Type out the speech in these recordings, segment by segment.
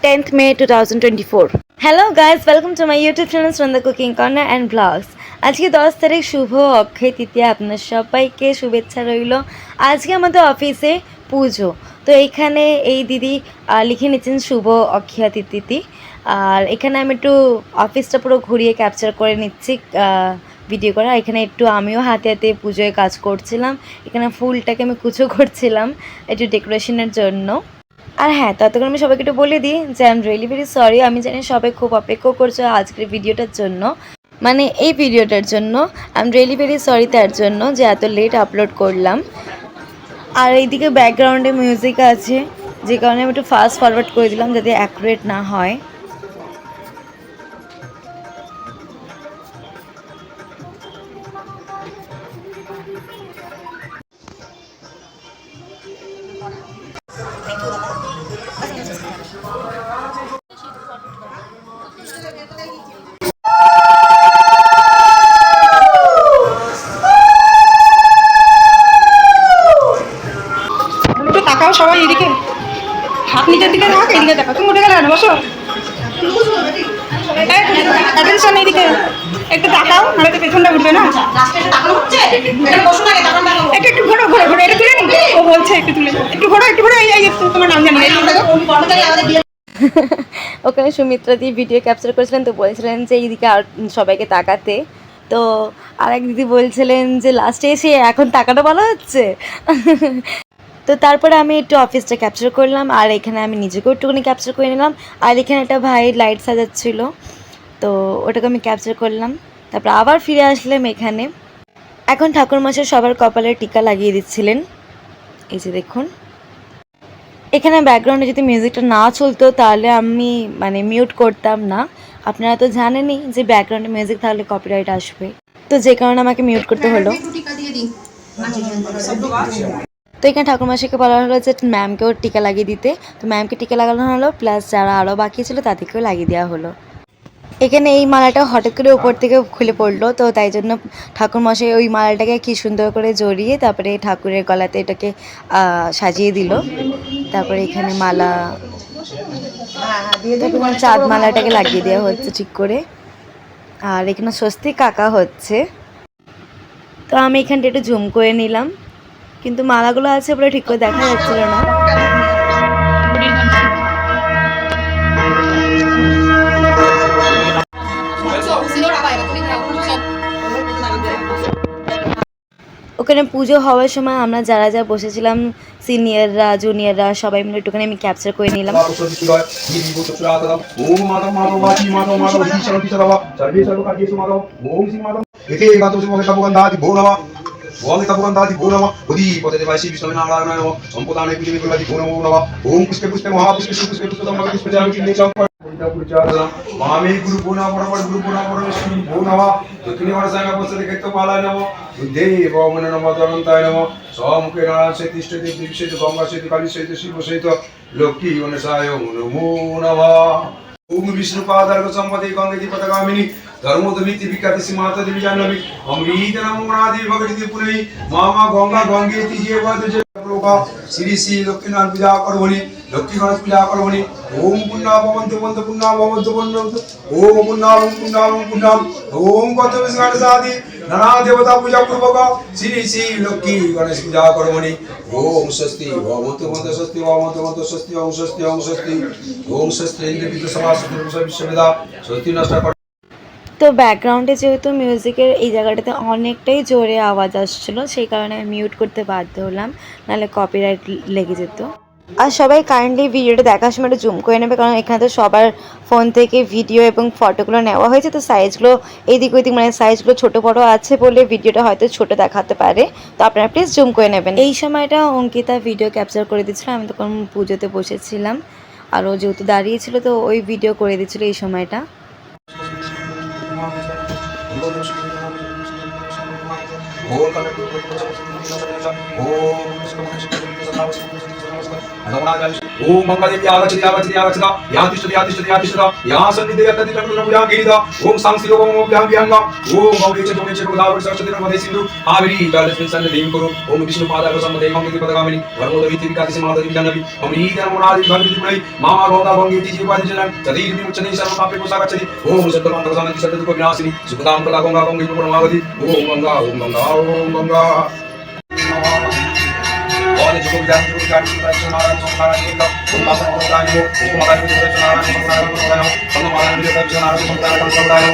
10th May 2024. Hello guys, welcome to my YouTube channel Sranda Cooking Corner and Vlogs. আজকে 10 তারিখ শুভ অক্ষয় তৃতীয়া, আপনার সবাইকে শুভেচ্ছা রইল। আজকে আমাদের অফিসে পুজো, তো এইখানে এই দিদি লিখে নিচ্ছেন শুভ অক্ষয় তৃতীয়া। আর এখানে আমি একটু অফিসটা পুরো ঘুরিয়ে ক্যাপচার করে নিচ্ছি ভিডিও করা। এখানে একটু আমিও হাতে হাতে পুজোয় কাজ করছিলাম, এখানে ফুলটাকে আমি কুচো করছিলাম একটু ডেকোরেশনের জন্য। আর হ্যাঁ, ততক্ষণ আমি সবাইকে একটু বলে দিই যে I am really very sorry. আমি জানি সবাই খুব অপেক্ষা করছো আজকের ভিডিওটার জন্য, মানে এই ভিডিওটার জন্য। I am really very sorry তার জন্য যে এত লেট আপলোড করলাম। আর এইদিকে ব্যাকগ্রাউন্ডে মিউজিক আছে, যে কারণে আমি একটু ফাস্ট ফরওয়ার্ড করে দিলাম যাতে অ্যাকুরেট না হয়। সবাই এদিকে হাত নিচের দিকে রাখ, এদিকে দেখো। তুমি উঠে গেলে কেন? বসো, অ্যাটেনশন এদিকে একটু তাকাও, নাহলে তো পেছনটা উঠবে না। একটু একটু ঘোরো ঘোরো ঘোরো, এটা তুলে নি। ও বলছে একটু তুলে, একটু ঘোরো একটু ঘোরো। এই তোমার নাম জানি না। ওখানে সুমিত্রা দিয়ে ভিডিও ক্যাপচার করেছিলেন, তো বলছিলেন যে এইদিকে আর সবাইকে তাকাতে। তো আরেক দিদি বলছিলেন যে লাস্টে এসে এখন তাকানো ভালো হচ্ছে। তো তারপরে আমি একটু অফিসটা ক্যাপচার করলাম, আর এখানে আমি নিজেকেও একটুখানি ক্যাপচার করে নিলাম। আর এখানে একটা ভাই লাইট সাজাচ্ছিল, তো ওটাকে আমি ক্যাপচার করলাম। তারপর আবার ফিরে আসলাম এখানে। এখন ঠাকুরমশাই সবার কপালে টিকা লাগিয়ে দিচ্ছিলেন, এই যে দেখুন। এখানে ব্যাকগ্রাউন্ডে যদি মিউজিকটা না চলতো তাহলে আমি মানে মিউট করতাম না। আপনারা তো জানেনই যে ব্যাকগ্রাউন্ডে মিউজিক থাকলে কপিরাইট আসবে, তো যে কারণে আমাকে মিউট করতে হলো। তো এখানে ঠাকুরমাশিকে বলা হলো যে ম্যামকেও টিকা লাগিয়ে দিতে, তো ম্যামকে টিকা লাগানো হলো, প্লাস যারা আরও বাকি ছিল তাদেরকেও লাগিয়ে দেওয়া হলো। এখানে এই মালাটা হঠাৎ করে উপর থেকে খুলে পড়লো, তো তাই জন্য ঠাকুরমশাই ওই মালাটাকে কি সুন্দর করে জড়িয়ে তারপরে ঠাকুরের গলাতে এটাকে সাজিয়ে দিল। তারপরে এখানে মালা, তারপরে চাঁদ মালাটাকে লাগিয়ে দেওয়া হচ্ছে ঠিক করে। আর এখানে স্বস্তি কাকা হচ্ছে, তো আমি এখানটা একটু জুম করে নিলাম, কিন্তু মালাগুলো আছে বলে ঠিক করে দেখা যাচ্ছিল না। ওখানে পুজো হওয়ার সময় আমরা যারা যা বসেছিলাম, সিনিয়ররা জুনিয়ররা সবাই মিলে একটুখানি আমি ক্যাপচার করে নিলাম। ওম তপগন্ধাদি ভো নমঃ উদি পদে বাসি বিষ্ণুনারায়ণায় নমঃ সম্পদানে পূজে বিকলাদি ভো নমঃ নমঃ ওম পুষ্পে পুষ্পে মহাপুষ্পে পুষ্পে পুষ্পতম পুষ্পে জামি চিন্তে মামে গুরু গুণা পরমর গুরু গুণা পরমেশ্বরী ভো নমঃ দক্ষিণে বরসাঙ্গা বসতে দেখতে পালায় নমঃ বুদ্ধে ভগবানে নমঃ দরন্তায় নমঃ সমুখে নারায়ণ সে তিষ্ঠে দেব বিশেষ গঙ্গা সহিত কালী সহিত শিব সহিত লক্ষ্মী গণেশায় নমো নমঃ ওম বিষ্ণু পাদার্ঘ সম্পদে গঙ্গেতি পতাকামিনী ধর্মোদবিতি বিখ্যাত সীমাতা দেবী জাহ্নবী অমৃত নমো মহাদেবী ভগবতী পুরী মামা গঙ্গা গঙ্গেতি যে বদে প্রভা শ্রী শ্রী লক্ষ্মীনারায়ণ পূজা করবনি, লক্ষ্মী গণেশ পূজা করবনি। ওম পুণ্যা ভবন্তু বন্তু পুণ্যা ভবন্তু বন্তু ওম পুণ্যাম পুণ্যাম পুণ্যাম ওম কত বিষ্ণাদি নানা দেবতা পূজা পূর্বক শ্রী শ্রী লক্ষ্মী গণেশ পূজা করবনি। ওম স্বস্তি ভবন্তু বন্তু স্বস্তি ভবন্তু বন্তু স্বস্তি ওম স্বস্তি ওম স্বস্তি ওম স্বস্তি ইন্দ্রবিদ সমাজ বিশ্ববিদ্যা স্বস্তি নষ্ট। তো ব্যাকগ্রাউন্ডে যেহেতু মিউজিকের এই জায়গাটাতে অনেকটাই জোরে আওয়াজ আসছিলো, সেই কারণে আমি মিউট করতে বাধ্য হলাম, নাহলে কপিরাইট লেগে যেত। আর সবাই কাইন্ডলি ভিডিওটা দেখার সময় একটু জুম করে নেবে, কারণ এখানে তো সবার ফোন থেকে ভিডিও এবং ফটোগুলো নেওয়া হয়েছে, তো সাইজগুলো এইদিক ওইদিক মানে সাইজগুলো ছোটো বড়ো আছে বলে ভিডিওটা হয়তো ছোটো দেখাতে পারে, তো আপনারা প্লিজ জুম করে নেবেন। এই সময়টা অঙ্কিতা ভিডিও ক্যাপচার করে দিচ্ছিলো, আমি তখন পুজোতে বসেছিলাম, আর ও যেহেতু দাঁড়িয়েছিল তো ওই ভিডিও করে দিচ্ছিলো এই সময়টা। ओम मंगलदेवी आगच्छति आगच्छति आगच्छता या तिष्ठति या तिष्ठति या तिष्ठता या सन्निधि यत्तति तत्तत्पुजां गिरिदा ओम सांसिलो ओम भ्यां भ्यांगा ओम गौरीच गौरीच गोदावरी सरस्वती नर्मदे सिन्धु कावेरी जलस्मिन् सन्निधिं कुरु ओम विष्णु पादार सम्मते गंगे पदगामिनी वरमोदरी तिविकादिसे माधवी जानवी ओम रीति नमोनादि भगवती पुरै मामा गौदा गंगेति जीवादि जनन तदीर्ति मुच्चते सर्वं पापे कुसागच्छति ओम सत्तमान्तकसानति सत्तदुःख विनाशिनी सुखदां कदा गंगा गंगे परमावती ओम गंगा ओम गंगा ओम गंगा और जो भी जान जो गाड़ी की तरफ सुना रहा है एक उन पासा को दान को हमारा भी जो सुना रहा है सुना रहा है हम हमारा भी जो सुना रहा है सुना रहा है सुना रहा है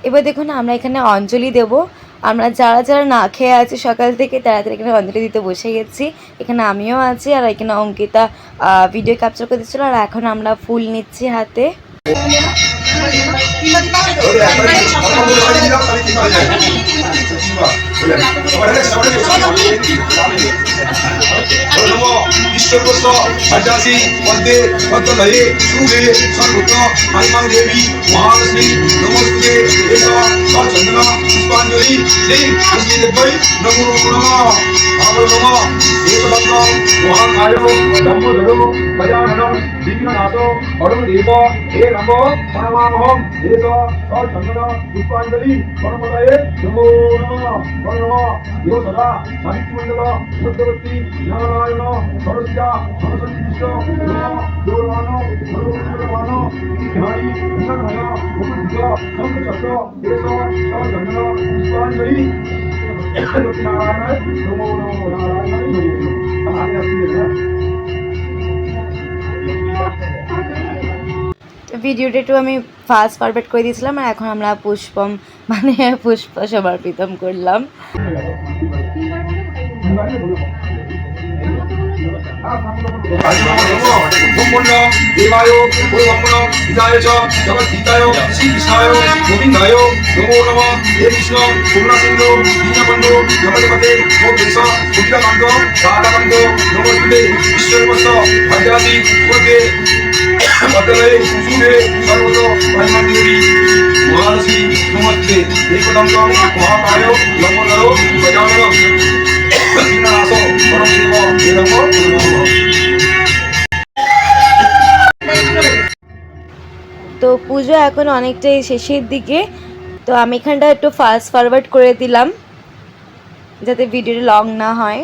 এবার দেখুন আমরা এখানে অঞ্জলি দেব। আমরা যারা যারা না খেয়ে আছি সকাল থেকে তাড়াতাড়ি এখানে অঞ্জলি দিতে বসে গেছি। এখানে আমিও আছি আর এখানে অঙ্কিতা ভিডিও ক্যাপচার করতেছিল আর এখন আমরা ফুল নিচ্ছি হাতে। पुष्पांजलि परमपदये नमो नमः नमः यो सदा साहित्यमंडल सत्यवती नारायण सरस्या सरस्वती विष्णु नमः दूरमानो मनोरमानो बिहारी विष्णुमय मुकुंद शंखचक्र देश सरजन्म पुष्पांजलि नारायण नमो नमो नारायण नमो ভিডিওটা একটু আমি ফাস্ট ফরওয়ার্ড করে দিয়েছিলাম আর এখন আমরা পুষ্পম মানে পুষ্প সমর্পিতম করলাম। देवाय हिताय च जगद्गीताय श्रीकृष्णाय गोविन्दाय नमो नमः हे कृष्ण करुणा सिन्धु दीनबन्धु जगत्पते गोपेश गोपिकाकान्त राधाकान्त नमस्ते विश्ववस्य भद्रासि गोपे भद्रलये शुभे सर्वतो ब्रह्मदेवी महालक्ष्मी नमस्ते एकदन्त महाकाय लम्बोदरो गजानन दीनानाथो परमदेव हे नमो नमः। তো পুজো এখন অনেকটাই শেষের দিকে, তো আমি এখানটা একটু ফাস্ট ফরওয়ার্ড করে দিলাম যাতে ভিডিওটা লং না হয়।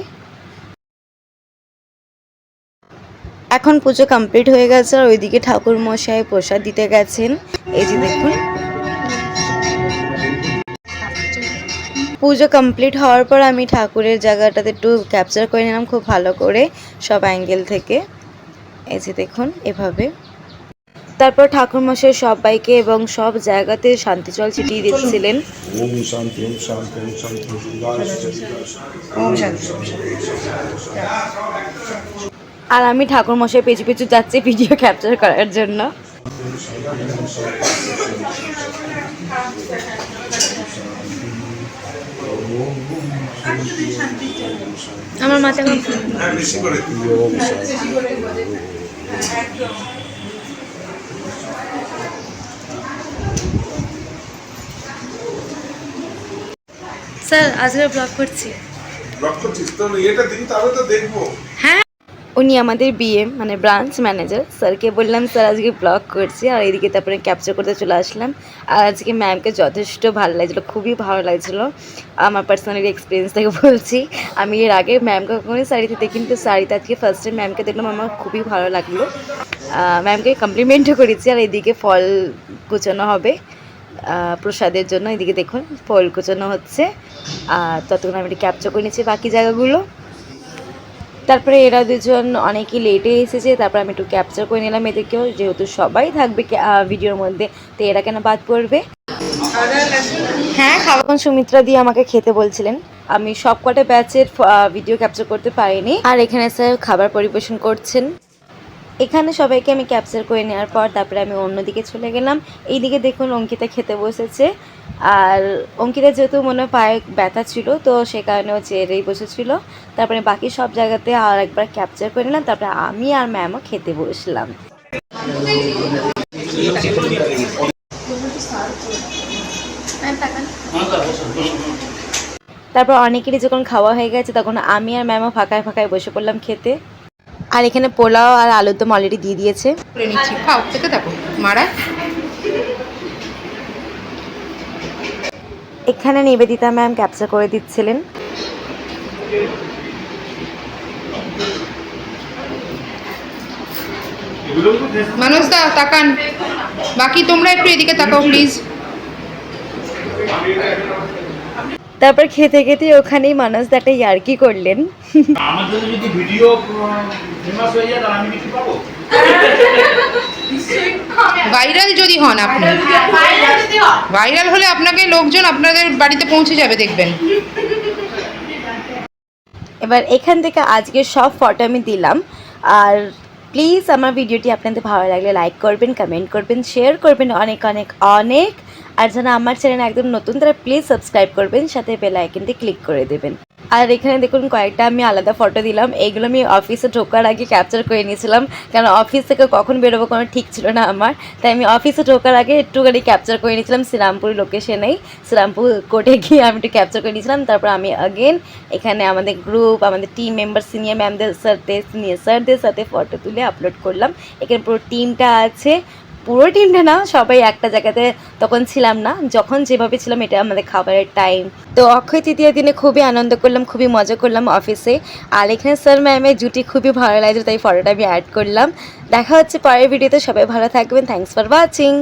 এখন পুজো কমপ্লিট হয়ে গেছে আর ওইদিকে ঠাকুর মশাই প্রসাদ দিতে গেছেন। এই যে দেখুন পুজো কমপ্লিট হওয়ার পর আমি ঠাকুরের জায়গাটাতে একটু ক্যাপচার করে নিলাম খুব ভালো করে সব অ্যাঙ্গেল থেকে। এই যে দেখুন এভাবে। তারপর ঠাকুরমশাই সবাইকে এবং সব জায়গাতে শান্তি জল ছিটিয়ে দিচ্ছিলেন। ওম শান্তি ওম শান্তি ওম শান্তি ওম শান্তি। আর আমি ঠাকুরমশাই পেছু পেছু যাচ্ছি ভিডিও ক্যাপচার করার জন্য। আমার মাথা স্যার আজকে ব্লগ করছি। হ্যাঁ উনি আমাদের বিএম মানে ব্রাঞ্চ ম্যানেজার, স্যারকে বললাম স্যার আজকে ব্লগ করছি আর এদিকে তারপরে ক্যাপচার করতে চলে আসলাম। আর আজকে ম্যামকে যথেষ্ট ভালো লাগছিলো, খুবই ভালো লাগছিলো। আমার পার্সোনালি এক্সপিরিয়েন্স থেকে বলছি, আমি এর আগে ম্যামকে কখনোই শাড়িতে দেখি কিন্তু শাড়িতে আজকে ফার্স্ট টাইম ম্যামকে দেখলাম, আমার খুবই ভালো লাগলো। ম্যামকে কমপ্লিমেন্টও করেছি। আর এদিকে ফল কুচানো হবে প্রসাদের জন্য, এদিকে দেখুন ফল কুচানো হচ্ছে। আর ততক্ষণ আমি ক্যাপচার করে নিচ্ছি বাকি জায়গাগুলো। তারপরে এরা দুজন অনেকই লেটে এসেছে, তারপর আমি একটু ক্যাপচার করে নিলাম এদেরকেও, যেহেতু সবাই থাকবে ভিডিওর মধ্যে তো এরা কেন বাদ পড়বে। হ্যাঁ খাবার সুমিত্রা দিয়ে আমাকে খেতে বলছিলেন, আমি সব কটা ব্যাচের ভিডিও ক্যাপচার করতে পারিনি। আর এখানে স্যার খাবার পরিবেশন করছেন। এখানে সবাইকে আমি ক্যাপচার করে নেওয়ার পর তারপরে আমি অন্যদিকে চলে গেলাম। এইদিকে দেখুন অঙ্কিতা খেতে বসেছে, আর অঙ্কিতা যেহেতু মনে হয় পায়ে ব্যথা ছিল তো সে কারণে ও চেয়ারেই বসেছিল। তারপরে বাকি সব জায়গাতে আর একবার ক্যাপচার করে নিলাম, তারপরে আমি আর ম্যামও খেতে বসলাম। তারপর অনেকেরই যখন খাওয়া হয়ে গেছে তখন আমি আর ম্যামও ফাঁকায় ফাঁকায় বসে পড়লাম খেতে। আর এখানে পোলাও আর আলুর দম অলরেডি দিয়ে দিয়েছে। করে নিচ্ছি, খাও, খেতে থাকো মারা। এখানে নিবেদিতা ম্যাম ক্যাপচার করে দিচ্ছিলেন। মানুষ দা তাকান, বাকি তোমরা একটু এদিকে তাকাও প্লিজ। তারপর খেতে খেতে ওখানেই মানস দাটা ইয়ার্কি করলেন। আমাদের যদি ভিডিও ফেমাস হয়ে যায় তাহলে আমি কিছু পাবো? ভাইরাল যদি হন আপনি, ভাইরাল হলে আপনাকে লোকজন আপনাদের বাড়িতে পৌঁছে যাবে দেখবেন। এবার এখান থেকে আজকে সব ফটো আমি দিলাম। আর প্লিজ আমার ভিডিওটি আপনাদের ভালো লাগলে লাইক করবেন, কমেন্ট করবেন, শেয়ার করবেন অনেক অনেক অনেক। আর যারা আমার চ্যানেল একদম নতুন তারা প্লিজ সাবস্ক্রাইব করবেন, সাথে বেল আইকনটি ক্লিক করে দেবেন। আর এখানে দেখুন কয়েকটা আমি আলাদা ফটো দিলাম, এইগুলো আমি অফিসে ঢোকার আগে ক্যাপচার করে নিয়েছিলাম, কারণ অফিস থেকে কখন বেরোবো কোনো ঠিক ছিল না আমার। তাই আমি অফিসে ঢোকার আগে একটুখানি ক্যাপচার করে নিয়েছিলাম শ্রীরামপুর লোকেশনেই, শ্রীরামপুর কোর্টে গিয়ে আমি একটু ক্যাপচার করে নিয়েছিলাম। তারপর আমি অ্যাগেন এখানে আমাদের গ্রুপ, আমাদের টিম মেম্বার, সিনিয়র ম্যামদের সাথে, সিনিয়র স্যারদের সাথে ফটো তুলে আপলোড করলাম। এখানে পুরো টিমটা আছে, পুরো টিমটা না, সবাই একটা জায়গাতে তখন ছিলাম না, যখন যেভাবে ছিলাম এটা আমাদের খাবারের টাইম। তো অক্ষয় তৃতীয়ার দিনে খুবই আনন্দ করলাম, খুবই মজা করলাম অফিসে। আর এখানে স্যার ম্যামের জুটি খুবই ভালো লাগছে, তাই ফটোটা আমি অ্যাড করলাম। দেখা হচ্ছে পরের ভিডিওতে, সবাই ভালো থাকবেন। Thanks for watching.